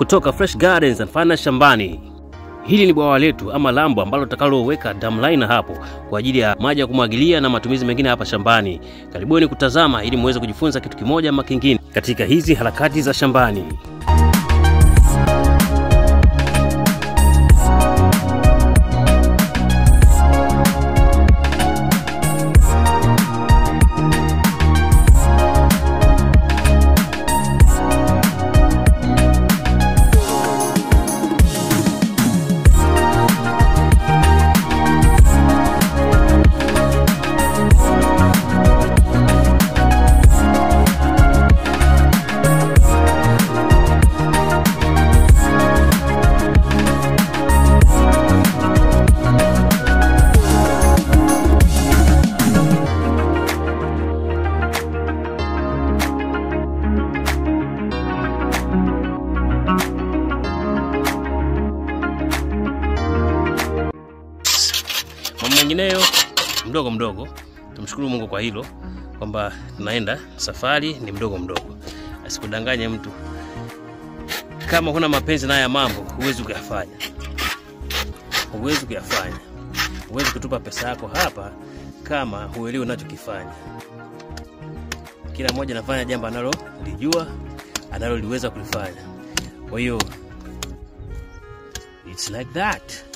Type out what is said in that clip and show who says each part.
Speaker 1: kutoka Fresh Gardens and Fana shambani. Hili ni bwawa letu ama lambo ambalo tutakaloweka dam line hapo kwa ajili ya maji ya kumwagilia na matumizi mengine hapa shambani. Karibuni kutazama ili muweze kujifunza kitu kimoja ama kingine katika hizi harakati za shambani. Mambo mengineyo mdogo mdogo, tumshukuru Mungu kwa hilo kwamba tunaenda safari ni mdogo mdogo. Asikudanganye mtu. Kama huna mapenzi na haya mambo, huwezi kuyafanya. Huwezi kutupa pesa yako hapa kama huelewi unachokifanya. Kila mmoja anafanya jambo analolijua, analoliweza kulifanya. Kwa hiyo it's like that.